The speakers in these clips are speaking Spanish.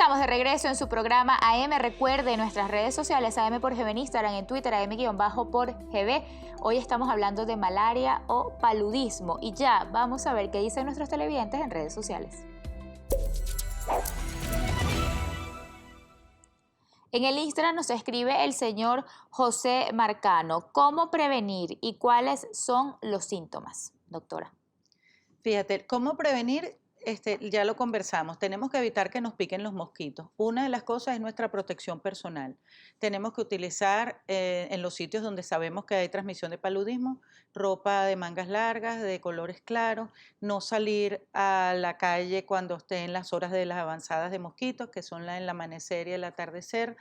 estamos de regreso en su programa AM. Recuerde nuestras redes sociales, AM por GB en Instagram, en Twitter, AM-por GB. Hoy estamos hablando de malaria o paludismo y ya vamos a ver qué dicen nuestros televidentes en redes sociales. En el Instagram nos escribe el señor José Marcano. ¿Cómo prevenir y cuáles son los síntomas, doctora? Fíjate, ¿cómo prevenir? Ya lo conversamos, tenemos que evitar que nos piquen los mosquitos. Una de las cosas es nuestra protección personal. Tenemos que utilizar en los sitios donde sabemos que hay transmisión de paludismo, ropa de mangas largas, de colores claros, no salir a la calle cuando esté en las horas de las avanzadas de mosquitos, que son el amanecer y el atardecer.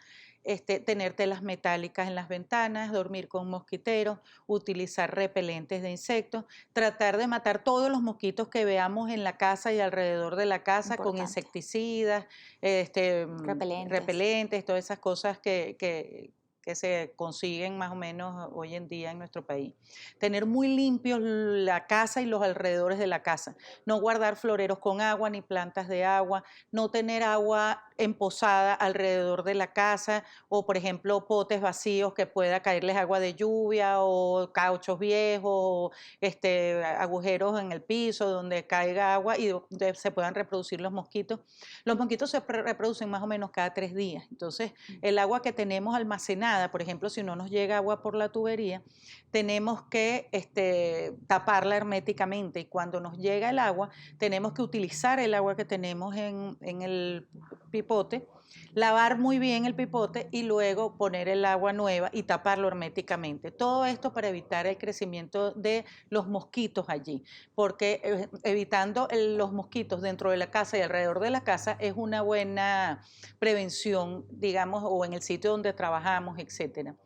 Tener telas metálicas en las ventanas, dormir con mosquiteros, utilizar repelentes de insectos, tratar de matar todos los mosquitos que veamos en la casa y alrededor de la casa con insecticidas, repelentes, todas esas cosas que se consiguen más o menos hoy en día en nuestro país. Tener muy limpios la casa y los alrededores de la casa. No guardar floreros con agua ni plantas de agua. No tener agua emposada alrededor de la casa o, por ejemplo, potes vacíos que pueda caerles agua de lluvia o cauchos viejos o agujeros en el piso donde caiga agua y donde se puedan reproducir los mosquitos. Los mosquitos se reproducen más o menos cada 3 días. Entonces, el agua que tenemos almacenada, por ejemplo, si no nos llega agua por la tubería, tenemos que taparla herméticamente y cuando nos llega el agua, tenemos que utilizar el agua que tenemos en el pipote, lavar muy bien el pipote y luego poner el agua nueva y taparlo herméticamente. Todo esto para evitar el crecimiento de los mosquitos allí, porque evitando los mosquitos dentro de la casa y alrededor de la casa es una buena prevención, digamos, o en el sitio donde trabajamos, etcétera.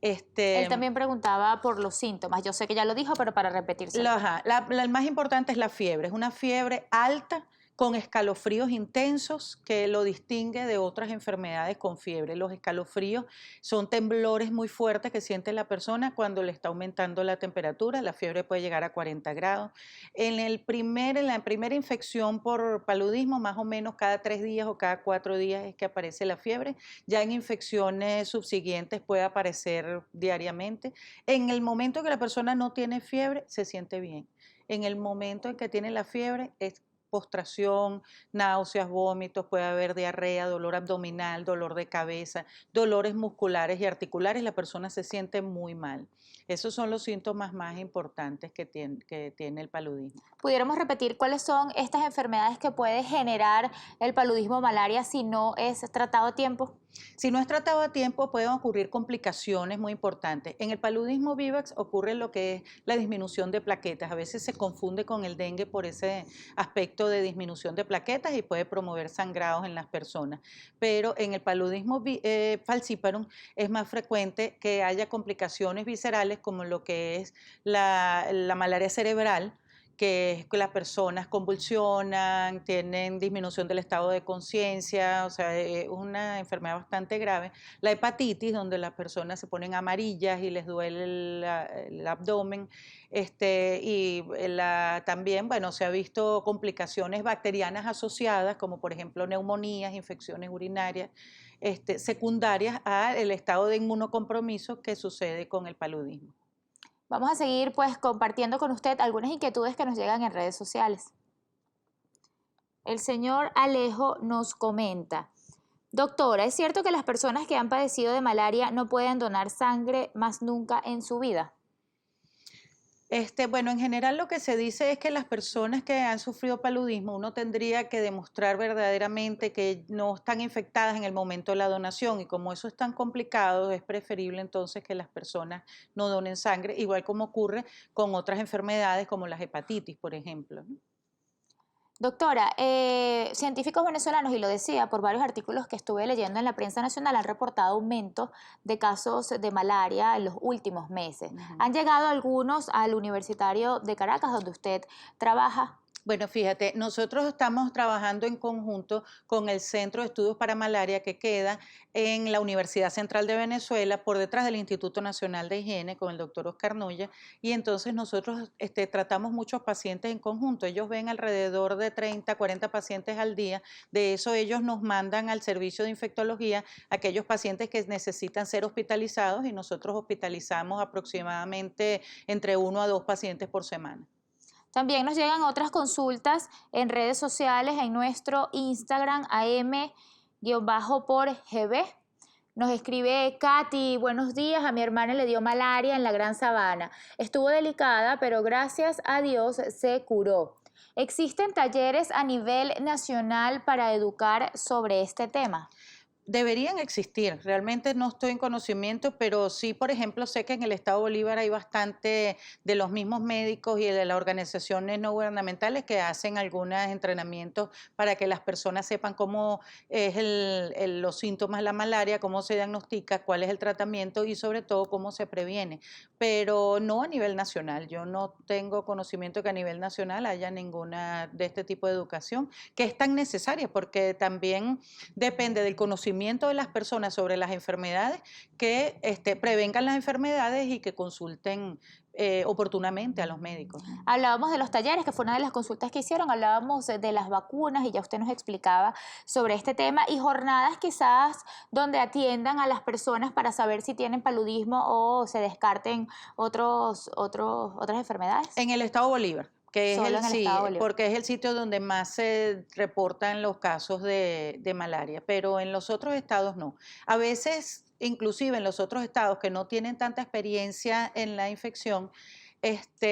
Él también preguntaba por los síntomas. Yo sé que ya lo dijo, pero para repetirse. El más importante es la fiebre. Es una fiebre alta con escalofríos intensos que lo distingue de otras enfermedades con fiebre. Los escalofríos son temblores muy fuertes que siente la persona cuando le está aumentando la temperatura. La fiebre puede llegar a 40 grados. En la primera infección por paludismo, más o menos cada 3 días o cada 4 días es que aparece la fiebre. Ya en infecciones subsiguientes puede aparecer diariamente. En el momento que la persona no tiene fiebre, se siente bien. En el momento en que tiene la fiebre, es postración, náuseas, vómitos, puede haber diarrea, dolor abdominal, dolor de cabeza, dolores musculares y articulares, la persona se siente muy mal. Esos son los síntomas más importantes que tiene el paludismo. ¿Pudiéramos repetir cuáles son estas enfermedades que puede generar el paludismo o malaria si no es tratado a tiempo? Si no es tratado a tiempo, pueden ocurrir complicaciones muy importantes. En el paludismo vivax ocurre lo que es la disminución de plaquetas. A veces se confunde con el dengue por ese aspecto de disminución de plaquetas y puede promover sangrados en las personas. Pero en el paludismo falciparum es más frecuente que haya complicaciones viscerales como lo que es la malaria cerebral, que es que las personas convulsionan, tienen disminución del estado de conciencia, o sea, es una enfermedad bastante grave. La hepatitis, donde las personas se ponen amarillas y les duele el abdomen, también, bueno, se ha visto complicaciones bacterianas asociadas, como por ejemplo neumonías, infecciones urinarias, secundarias al estado de inmunocompromiso que sucede con el paludismo. Vamos a seguir pues compartiendo con usted algunas inquietudes que nos llegan en redes sociales. El señor Alejo nos comenta: doctora, ¿es cierto que las personas que han padecido de malaria no pueden donar sangre más nunca en su vida? Bueno, en general lo que se dice es que las personas que han sufrido paludismo, uno tendría que demostrar verdaderamente que no están infectadas en el momento de la donación y como eso es tan complicado, es preferible entonces que las personas no donen sangre, igual como ocurre con otras enfermedades como las hepatitis, por ejemplo, ¿no? Doctora, científicos venezolanos, y lo decía por varios artículos que estuve leyendo en la prensa nacional, han reportado aumento de casos de malaria en los últimos meses. ¿Han llegado algunos al Universitario de Caracas, donde usted trabaja? Bueno, fíjate, nosotros estamos trabajando en conjunto con el Centro de Estudios para Malaria que queda en la Universidad Central de Venezuela, por detrás del Instituto Nacional de Higiene, con el doctor Oscar Noya, y entonces nosotros tratamos muchos pacientes en conjunto. Ellos ven alrededor de 30, 40 pacientes al día. De eso ellos nos mandan al servicio de infectología aquellos pacientes que necesitan ser hospitalizados y nosotros hospitalizamos aproximadamente entre 1 a 2 pacientes por semana. También nos llegan otras consultas en redes sociales, en nuestro Instagram, am_por_gb. Nos escribe Katy: buenos días, a mi hermana le dio malaria en la Gran Sabana. Estuvo delicada, pero gracias a Dios se curó. ¿Existen talleres a nivel nacional para educar sobre este tema? Deberían existir, realmente no estoy en conocimiento, pero sí, por ejemplo, sé que en el Estado Bolívar hay bastante de los mismos médicos y de las organizaciones no gubernamentales que hacen algunos entrenamientos para que las personas sepan cómo es los síntomas de la malaria, cómo se diagnostica, cuál es el tratamiento y sobre todo cómo se previene, pero no a nivel nacional. Yo no tengo conocimiento que a nivel nacional haya ninguna de este tipo de educación que es tan necesaria porque también depende del conocimiento de las personas sobre las enfermedades, que prevengan las enfermedades y que consulten oportunamente a los médicos. Hablábamos de los talleres, que fue una de las consultas que hicieron, hablábamos de las vacunas y ya usted nos explicaba sobre este tema, y jornadas quizás donde atiendan a las personas para saber si tienen paludismo o se descarten otras enfermedades. En el Estado Bolívar. Que es Solo en el Estado Bolívar. porque es el sitio donde más se reportan los casos de malaria, pero en los otros estados no. A veces, inclusive en los otros estados que no tienen tanta experiencia en la infección,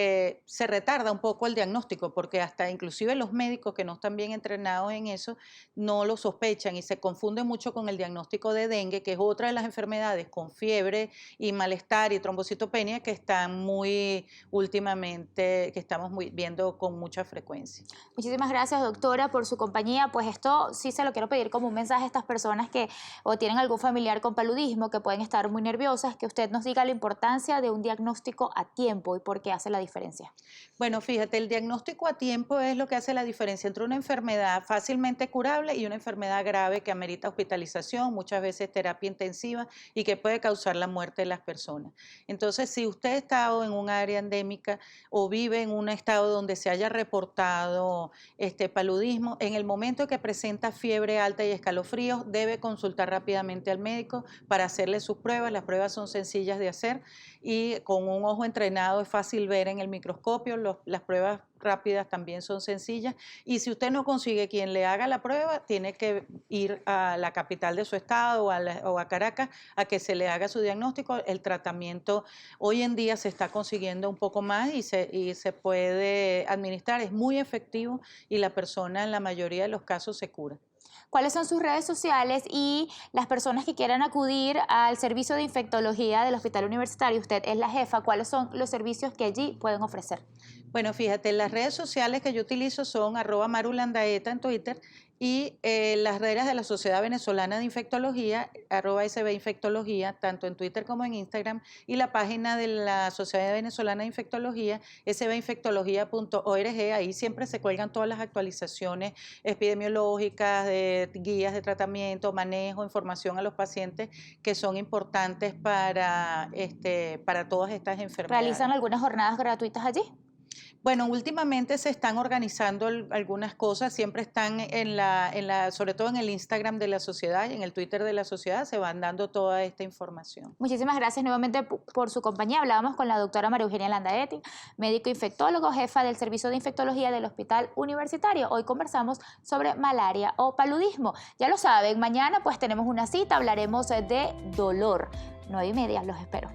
se retarda un poco el diagnóstico, porque hasta inclusive los médicos que no están bien entrenados en eso no lo sospechan y se confunden mucho con el diagnóstico de dengue, que es otra de las enfermedades con fiebre y malestar y trombocitopenia que están muy últimamente, que estamos viendo con mucha frecuencia. Muchísimas gracias, doctora, por su compañía. Pues esto sí se lo quiero pedir como un mensaje a estas personas que o tienen algún familiar con paludismo, que pueden estar muy nerviosas, que usted nos diga la importancia de un diagnóstico a tiempo y por qué hace la diferencia. Bueno, fíjate, el diagnóstico a tiempo es lo que hace la diferencia entre una enfermedad fácilmente curable y una enfermedad grave que amerita hospitalización, muchas veces terapia intensiva y que puede causar la muerte de las personas. Entonces, si usted está en un área endémica o vive en un estado donde se haya reportado paludismo, en el momento que presenta fiebre alta y escalofríos, debe consultar rápidamente al médico para hacerle sus pruebas. Las pruebas son sencillas de hacer y con un ojo entrenado es fácil ver en el microscopio. Las pruebas rápidas también son sencillas y si usted no consigue quien le haga la prueba, tiene que ir a la capital de su estado o a Caracas a que se le haga su diagnóstico. El tratamiento hoy en día se está consiguiendo un poco más y se puede administrar, es muy efectivo y la persona en la mayoría de los casos se cura. ¿Cuáles son sus redes sociales y las personas que quieran acudir al servicio de infectología del Hospital Universitario? Usted es la jefa. ¿Cuáles son los servicios que allí pueden ofrecer? Bueno, fíjate, las redes sociales que yo utilizo son @marulandaeta en Twitter y las redes de la Sociedad Venezolana de Infectología, @SBInfectología, tanto en Twitter como en Instagram, y la página de la Sociedad Venezolana de Infectología, sbinfectología.org. Ahí siempre se cuelgan todas las actualizaciones epidemiológicas, de guías de tratamiento, manejo, información a los pacientes que son importantes para todas estas enfermedades. ¿Realizan algunas jornadas gratuitas allí? Bueno, últimamente se están organizando algunas cosas, siempre están sobre todo en el Instagram de la sociedad y en el Twitter de la sociedad, se van dando toda esta información. Muchísimas gracias nuevamente por su compañía. Hablábamos con la doctora María Eugenia Landaeta, médico infectólogo, jefa del Servicio de Infectología del Hospital Universitario. Hoy conversamos sobre malaria o paludismo. Ya lo saben, mañana pues tenemos una cita, hablaremos de dolor. 9:30, los espero.